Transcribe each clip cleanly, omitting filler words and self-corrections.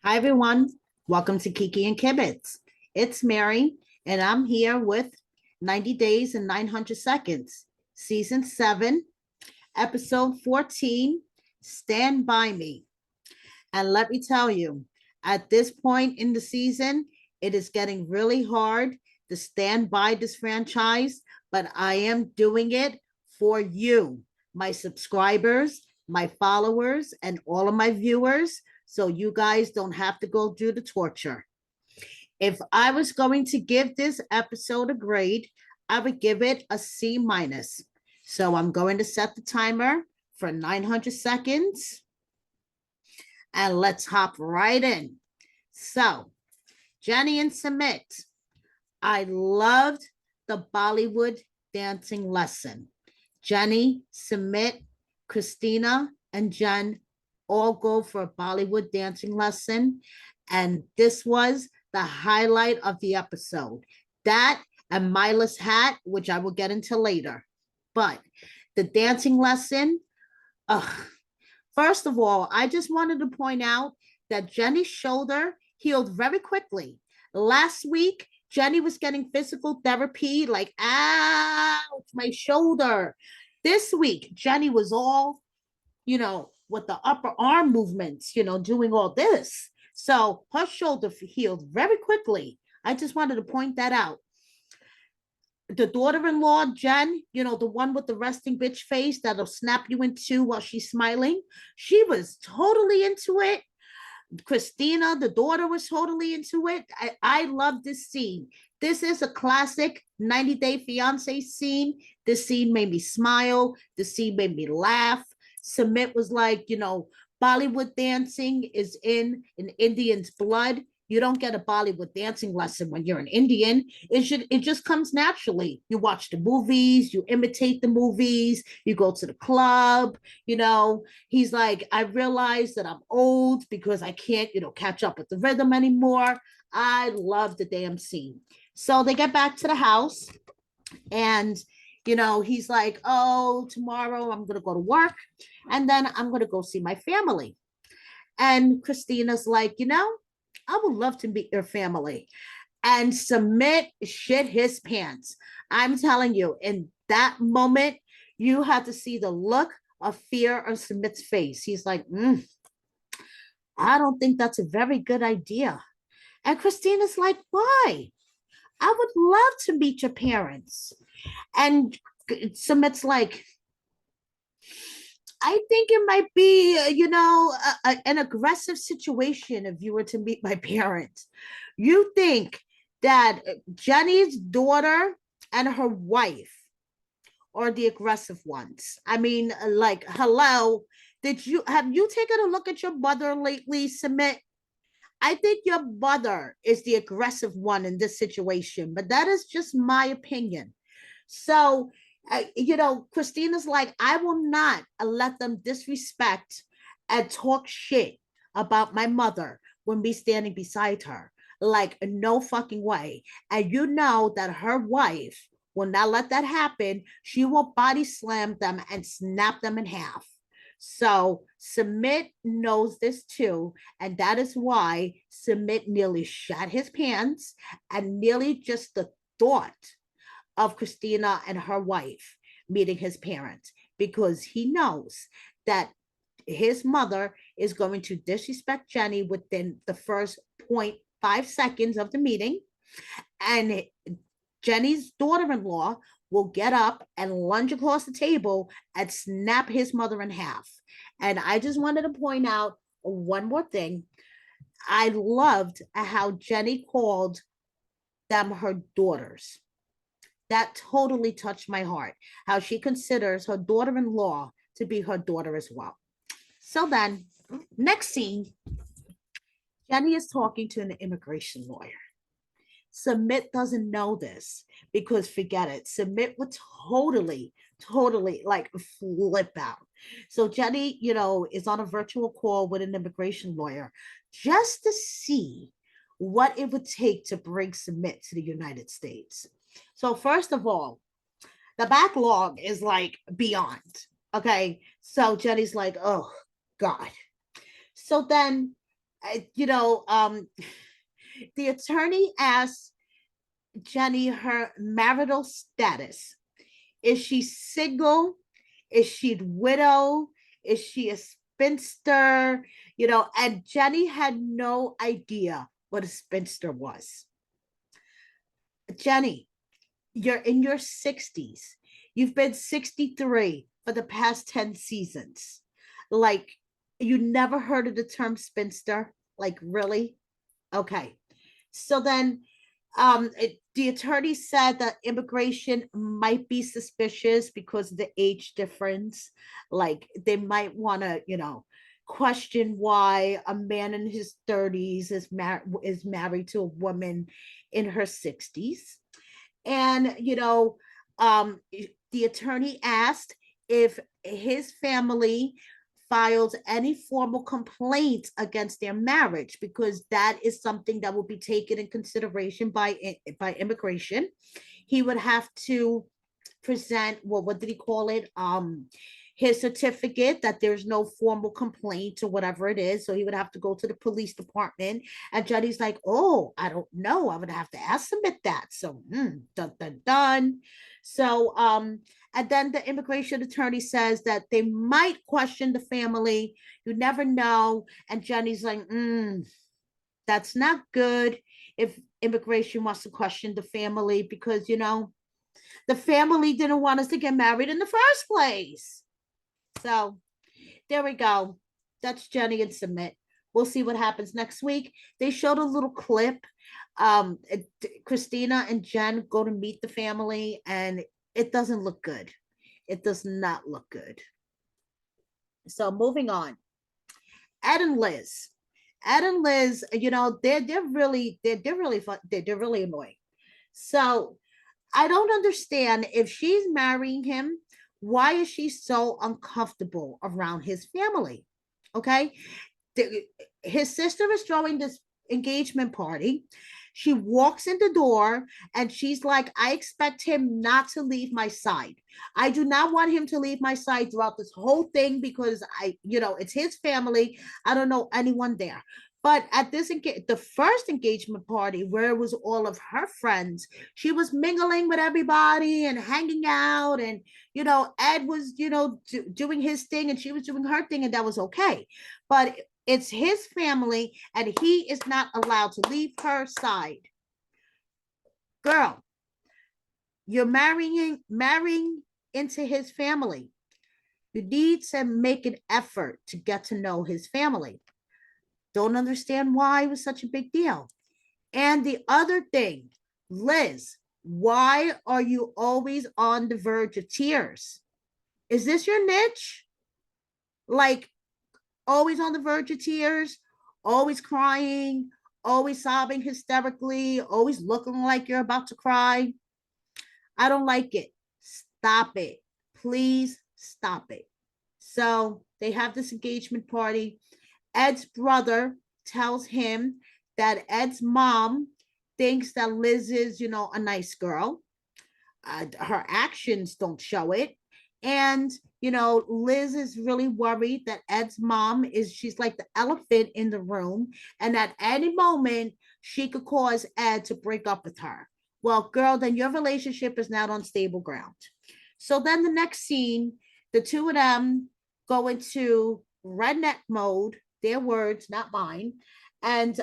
Hi, everyone. Welcome to Kiki and Kibbitz. It's Mary, and I'm here with 90 Days and 900 Seconds, Season 7, Episode 14, Stand By Me. And let me tell you, at this point in the season, it is getting really hard to stand by this franchise, but I am doing it for you, my subscribers, my followers, and all of my viewers, so you guys don't have to go through the torture. If I was going to give this episode a grade, I would give it a C minus. So I'm going to set the timer for 900 seconds and let's hop right in. So, Jenny and Sumit, I loved the Bollywood dancing lesson. Jenny, Sumit, Christina, and Jen all go for a Bollywood dancing lesson. And this was the highlight of the episode. That and Mila's hat, which I will get into later. But the dancing lesson, first of all, I just wanted to point out that Jenny's shoulder healed very quickly. Last week, Jenny was getting physical therapy, like, ouch, my shoulder. This week, Jenny was all, with the upper arm movements, doing all this. So her shoulder healed very quickly. I just wanted to point that out. The daughter-in-law, Jen, the one with the resting bitch face that'll snap you in two while she's smiling, she was totally into it. Christina, the daughter, was totally into it. I love this scene. This is a classic 90 Day Fiance scene. This scene made me smile. This scene made me laugh. Sumit was like, Bollywood dancing is in an Indian's blood. You don't get a Bollywood dancing lesson when you're an Indian. It just comes naturally. You watch the movies, you imitate the movies, you go to the club, He's like, I realize that I'm old because I can't, catch up with the rhythm anymore. I love the damn scene. So they get back to the house and he's like, oh, tomorrow I'm going to go to work and then I'm going to go see my family. And Christina's like, I would love to meet your family. And Sumit shit his pants. I'm telling you, in that moment, you had to see the look of fear on Sumit's face. He's like, I don't think that's a very good idea. And Christina's like, why? I would love to meet your parents. And Sumit's like, I think it might be, an aggressive situation if you were to meet my parents. You think that Jenny's daughter and her wife are the aggressive ones? I mean, like, hello, have you taken a look at your mother lately, Sumit? I think your mother is the aggressive one in this situation, but that is just my opinion. So Christina's like, I will not let them disrespect and talk shit about my mother when me standing beside her. Like, no fucking way. And you know that her wife will not let that happen. She will body slam them and snap them in half. So Sumit knows this too. And that is why Sumit nearly shot his pants and nearly just the thought of Christina and her wife meeting his parents, because he knows that his mother is going to disrespect Jenny within the first 0.5 seconds of the meeting. And Jenny's daughter-in-law will get up and lunge across the table and snap his mother in half. And I just wanted to point out one more thing. I loved how Jenny called them her daughters. That totally touched my heart, how she considers her daughter-in-law to be her daughter as well. So then, next scene, Jenny is talking to an immigration lawyer. Sumit doesn't know this because forget it. Sumit would totally like flip out. So Jenny, is on a virtual call with an immigration lawyer just to see what it would take to bring Sumit to the United States. So first of all, the backlog is like beyond. Okay. So Jenny's like, oh God. So then You know, the attorney asked Jenny her marital status. Is she single? Is she widow? Is she a spinster? You know, and Jenny had no idea what a spinster was. Jenny, you're in your 60s. You've been 63 for the past 10 seasons. Like, you never heard of the term spinster? Like, really? Okay. So then the attorney said that immigration might be suspicious because of the age difference. Like, they might want to, you know, question why a man in his 30s is married to a woman in her 60s. And, you know, the attorney asked if his family filed any formal complaints against their marriage, because that is something that will be taken in consideration by immigration. He would have to present, well, what did he call it? His certificate that there's no formal complaint or whatever it is. So he would have to go to the police department. And Jenny's like, oh, I don't know. I would have to ask Sumit that. So dun dun dun. So and then the immigration attorney says that they might question the family. You never know. And Jenny's like, that's not good if immigration wants to question the family, because, you know, the family didn't want us to get married in the first place. So there we go. That's Jenny and Sumit. We'll see what happens next week. They showed a little clip. Christina and Jen go to meet the family, and it doesn't look good. It does not look good. So moving on. Ed and Liz. Ed and Liz, you know, they're really fun. They're really annoying. So I don't understand, if she's marrying him, why is she so uncomfortable around his family? Okay. His sister is throwing this engagement party. She walks in the door and she's like, I expect him not to leave my side. I do not want him to leave my side throughout this whole thing, because you know, it's his family. I don't know anyone there. But at the first engagement party, where it was all of her friends, she was mingling with everybody and hanging out. And, you know, Ed was, you know, doing his thing and she was doing her thing, and that was okay. But it's his family, and he is not allowed to leave her side. Girl, you're marrying into his family. You need to make an effort to get to know his family. Don't understand why it was such a big deal. And the other thing, Liz, why are you always on the verge of tears? Is this your niche? Like, always on the verge of tears, always crying, always sobbing hysterically, always looking like you're about to cry. I don't like it. Stop it. Please stop it. So they have this engagement party. Ed's brother tells him that Ed's mom thinks that Liz is, you know, a nice girl. Her actions don't show it. And, you know, Liz is really worried that Ed's mom she's like the elephant in the room. And at any moment, she could cause Ed to break up with her. Well, girl, then your relationship is now on stable ground. So then the next scene, the two of them go into redneck mode, their words, not mine. And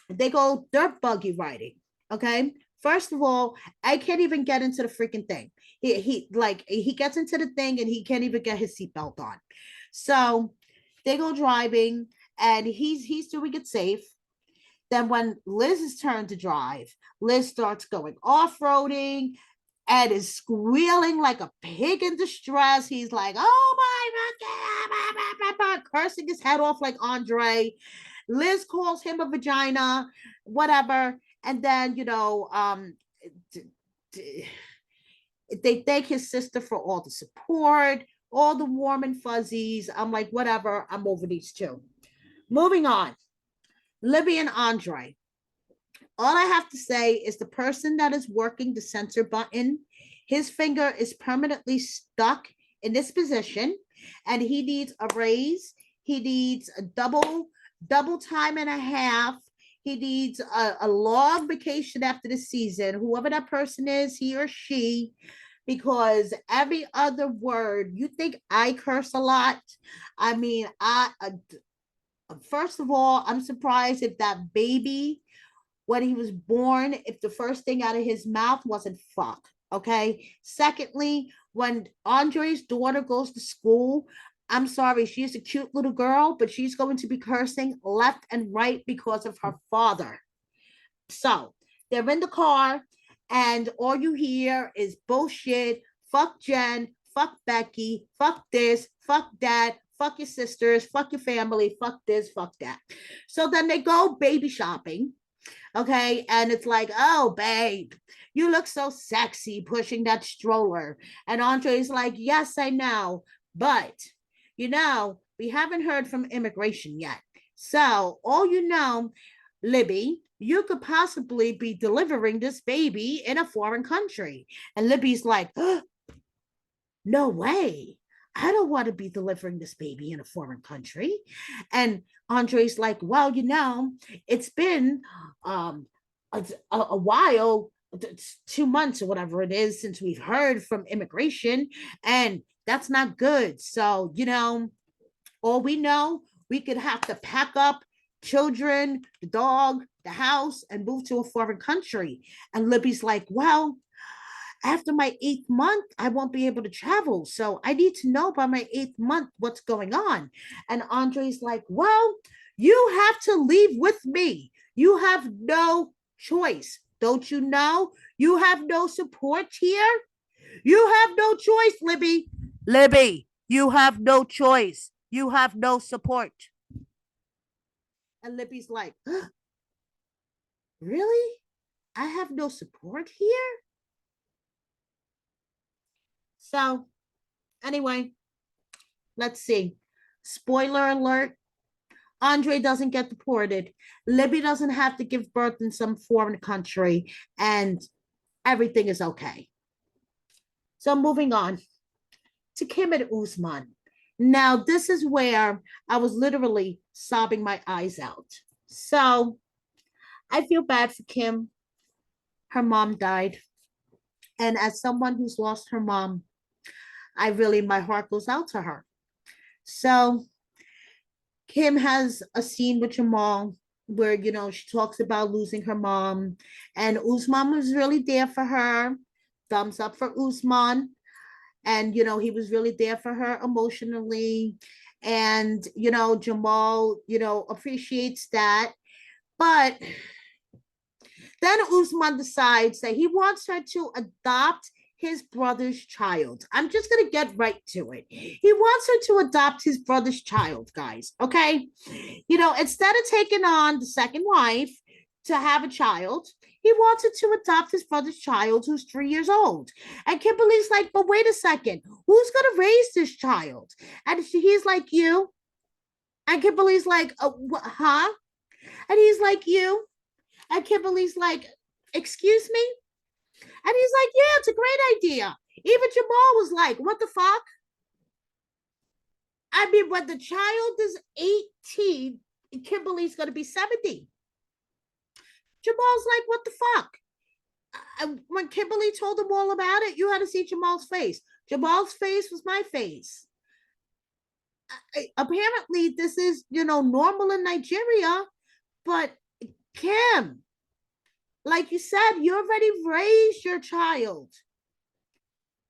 they go dirt buggy riding. Okay. First of all, I can't even get into the freaking thing. He gets into the thing and he can't even get his seatbelt on. So they go driving and he's doing it safe. Then when Liz's turn to drive, Liz starts going off-roading. Ed is squealing like a pig in distress. He's like, oh my God, cursing his head off like Andre. Liz calls him a vagina, whatever. And then, you know, they thank his sister for all the support, all the warm and fuzzies. I'm like, whatever, I'm over these two. Moving on. Libby and Andre. All I have to say is the person that is working the censor button, his finger is permanently stuck in this position and he needs a raise. He needs a double double time and a half. He needs a long vacation after the season, whoever that person is, he or she, because every other word, you think I curse a lot? I mean, first of all, I'm surprised if that baby, when he was born, if the first thing out of his mouth wasn't fuck. Okay. Secondly, when Andre's daughter goes to school, I'm sorry, she's a cute little girl, but she's going to be cursing left and right because of her father. So they're in the car, and all you hear is bullshit. Fuck Jen, fuck Becky, fuck this, fuck that, fuck your sisters, fuck your family, fuck this, fuck that. So then they go baby shopping. Okay. And it's like, oh, babe, you look so sexy pushing that stroller. And Andre's like, yes, I know. But, we haven't heard from immigration yet. So, all Libby, you could possibly be delivering this baby in a foreign country. And Libby's like, oh, no way. I don't want to be delivering this baby in a foreign country. And Andre's like, well, it's been a while, 2 months or whatever it is, since we've heard from immigration, and that's not good. So, all we know, we could have to pack up children, the dog, the house, and move to a foreign country. And Libby's like, well, after my 8th month, I won't be able to travel. So I need to know by my 8th month what's going on. And Andre's like, well, you have to leave with me. You have no choice. Don't you know? You have no support here. You have no choice, Libby. Libby, you have no choice. You have no support. And Libby's like, really? I have no support here? So, anyway, let's see. Spoiler alert, Andre doesn't get deported. Libby doesn't have to give birth in some foreign country, and everything is okay. So, moving on to Kim and Usman. Now, this is where I was literally sobbing my eyes out. So, I feel bad for Kim. Her mom died. And as someone who's lost her mom, my heart goes out to her. So Kim has a scene with Jamal where, she talks about losing her mom, and Usman was really there for her. Thumbs up for Usman. And, he was really there for her emotionally. And, Jamal, appreciates that. But then Usman decides that he wants her to adopt his brother's child. I'm just going to get right to it. He wants her to adopt his brother's child, guys. Okay. Instead of taking on the second wife to have a child, he wants her to adopt his brother's child, who's 3 years old. And Kimberly's like, but wait a second, who's going to raise this child? And he's like, you. And Kimberly's like, huh? And he's like, you. And Kimberly's like, excuse me? And he's like, yeah, it's a great idea. Even Jamal was like, what the fuck? I mean, when the child is 18, Kimberly's going to be 70. Jamal's like, what the fuck? When Kimberly told him all about it, you had to see Jamal's face. Jamal's face was my face. Apparently, this is, normal in Nigeria, but Kim, like you said, you already raised your child.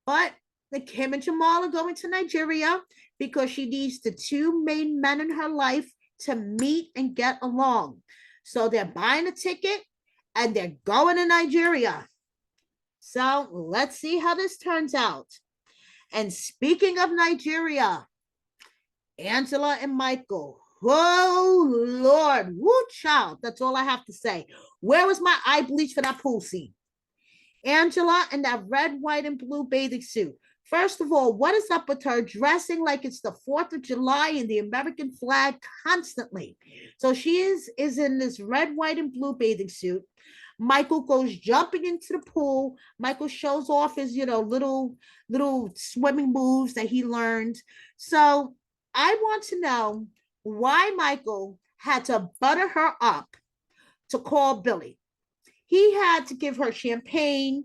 But the Kim and Jamal are going to Nigeria because she needs the two main men in her life to meet and get along. So they're buying a ticket and they're going to Nigeria. So let's see how this turns out. And speaking of Nigeria, Angela and Michael. Oh, Lord. Woo, child. That's all I have to say. Where was my eye bleach for that pool scene? Angela in that red, white, and blue bathing suit. First of all, what is up with her dressing like it's the 4th of July and the American flag constantly? So she is in this red, white, and blue bathing suit. Michael goes jumping into the pool. Michael shows off his, little swimming moves that he learned. So I want to know why Michael had to butter her up to call Billy. He had to give her champagne,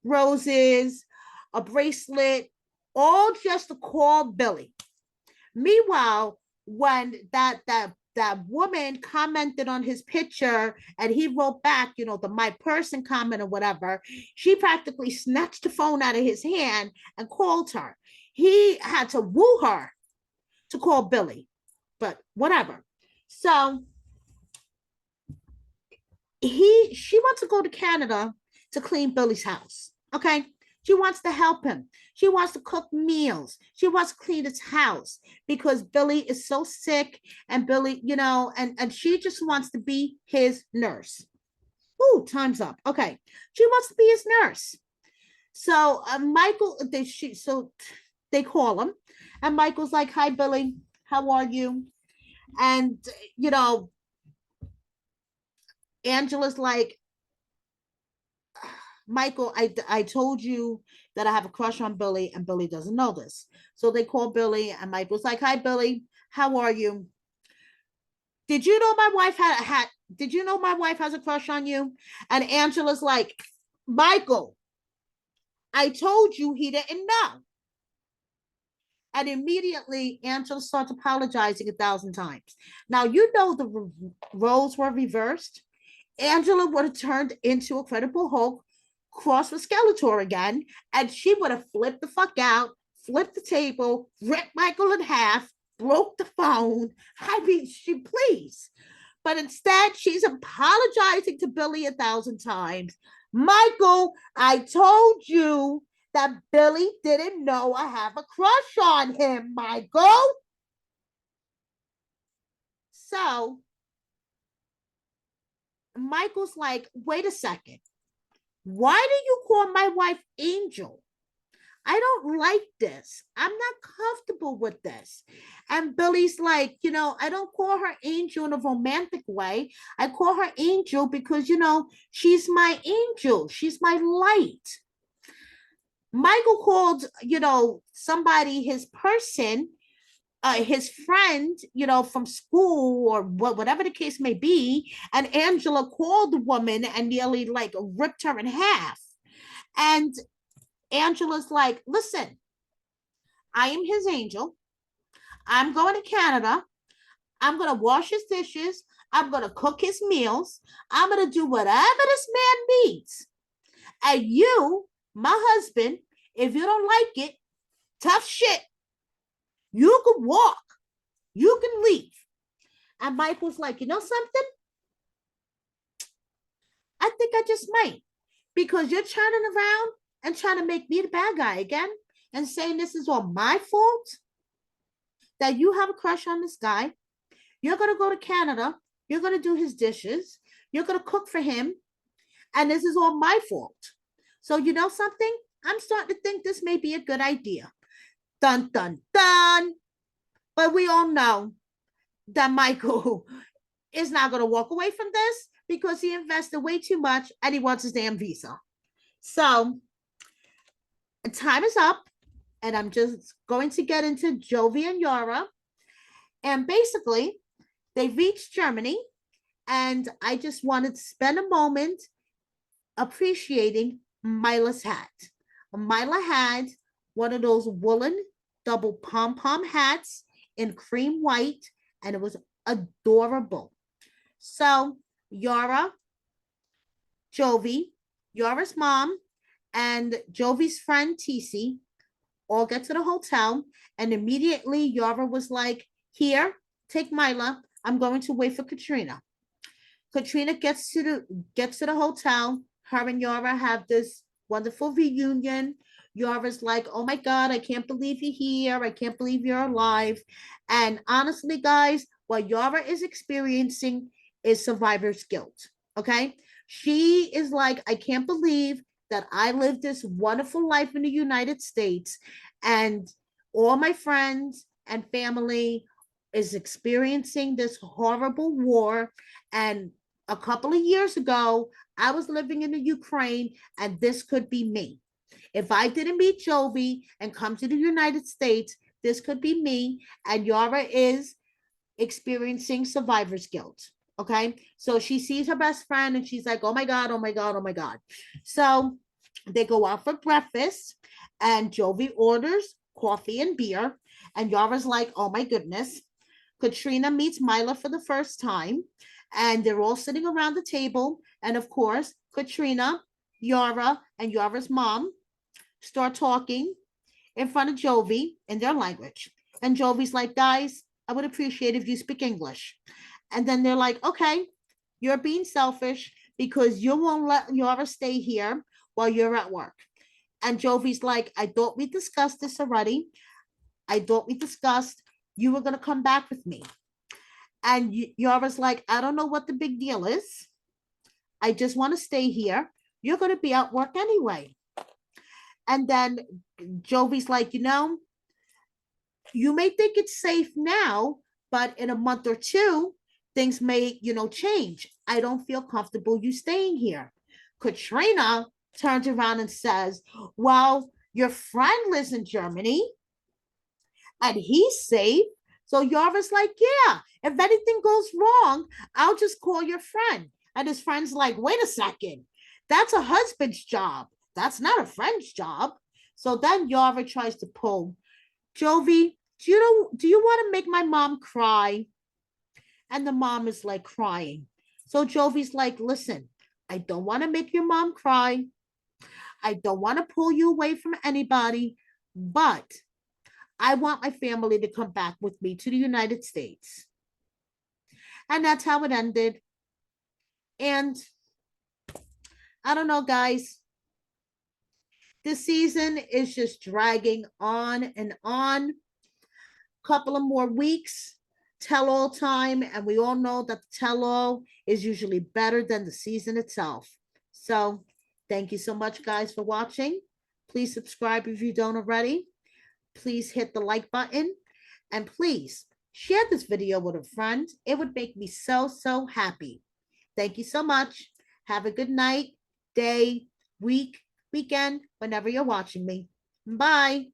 roses, a bracelet, all just to call Billy. Meanwhile, when that woman commented on his picture and he wrote back, the my person comment or whatever, she practically snatched the phone out of his hand and called her. He had to woo her to call Billy, but whatever. So she wants to go to Canada to clean Billy's house. Okay. She wants to help him. She wants to cook meals. She wants to clean his house because Billy is so sick and Billy, and she just wants to be his nurse. Ooh, time's up. Okay. She wants to be his nurse. So Michael, they call him and Michael's like, hi, Billy, how are you? And, Angela's like, Michael, I told you that I have a crush on Billy and Billy doesn't know this. So they call Billy and Michael's like, hi, Billy, how are you? Did you know my wife did you know my wife has a crush on you? And Angela's like, Michael, I told you he didn't know. And immediately Angela starts apologizing 1,000 times. Now, the roles were reversed. Angela would have turned into a Credible Hulk, crossed with Skeletor again, and she would have flipped the fuck out, flipped the table, ripped Michael in half, broke the phone. I mean, please. But instead, she's apologizing to Billy 1,000 times. Michael, I told you that Billy didn't know I have a crush on him, Michael. So Michael's like, wait a second. Why do you call my wife Angel? I don't like this. I'm not comfortable with this. And Billy's like, I don't call her Angel in a romantic way. I call her Angel because, she's my angel. She's my light. Michael called, somebody, his person, his friend, from school or whatever the case may be. And Angela called the woman and nearly like ripped her in half. And Angela's like, listen, I am his angel. I'm going to Canada. I'm going to wash his dishes. I'm going to cook his meals. I'm going to do whatever this man needs. And you, my husband, if you don't like it, tough shit. You can walk. You can leave. And Michael's like, you know something? I think I just might. Because you're turning around and trying to make me the bad guy again and saying this is all my fault, that you have a crush on this guy. You're going to go to Canada. You're going to do his dishes. You're going to cook for him. And this is all my fault. So you know something? I'm starting to think this may be a good idea. Dun, dun, dun. But we all know that Michael is not going to walk away from this because he invested way too much and he wants his damn visa. So time is up and I'm just going to get into Jovi and Yara. And basically, they reached Germany and I just wanted to spend a moment appreciating Mila's hat. Mila had one of those woolen double pom-pom hats in cream white and it was adorable. So Yara, Jovi, Yara's mom, and Jovi's friend TC all get to the hotel and immediately Yara was like, here, take Mila. I'm going to wait for Katrina. Katrina gets to the hotel. Her and Yara have this wonderful reunion. Yara's like, oh my God, I can't believe you're here. I can't believe you're alive. And honestly, guys, what Yara is experiencing is survivor's guilt. Okay. She is like, I can't believe that I lived this wonderful life in the United States and all my friends and family is experiencing this horrible war. And a couple of years ago, I was living in the Ukraine and this could be me. If I didn't meet Jovi and come to the United States, this could be me. And Yara is experiencing survivor's guilt. Okay. So she sees her best friend and she's like, oh my God, oh my God, oh my God. So they go out for breakfast and Jovi orders coffee and beer. And Yara's like, oh my goodness. Katrina meets Mila for the first time and they're all sitting around the table. And of course, Katrina, Yara, and Yara's mom start talking in front of Jovi in their language. And Jovi's like, guys, I would appreciate if you speak English. And then they're like, okay, you're being selfish because you won't let Yara stay here while you're at work. And Jovi's like, I thought we discussed this already. I thought we discussed you were going to come back with me. And Yara's like, I don't know what the big deal is. I just want to stay here. You're going to be at work anyway. And then Jovi's like, you may think it's safe now, but in a month or two, things may, change. I don't feel comfortable you staying here. Katrina turns around and says, well, your friend lives in Germany and he's safe. So Yara's like, yeah, if anything goes wrong, I'll just call your friend. And his friend's like, wait a second, that's a husband's job. That's not a friend's job. So then Yara tries to pull, Jovi, do you want to make my mom cry? And the mom is like crying. So Jovi's like, listen, I don't want to make your mom cry. I don't want to pull you away from anybody, but I want my family to come back with me to the United States. And that's how it ended. And I don't know, guys. This season is just dragging on and on. Couple of more weeks, tell all time. And we all know that the tell all is usually better than the season itself. So thank you so much, guys, for watching. Please subscribe if you don't already. Please hit the like button. And please share this video with a friend. It would make me so, so happy. Thank you so much. Have a good night, day, week, weekend, whenever you're watching me. Bye.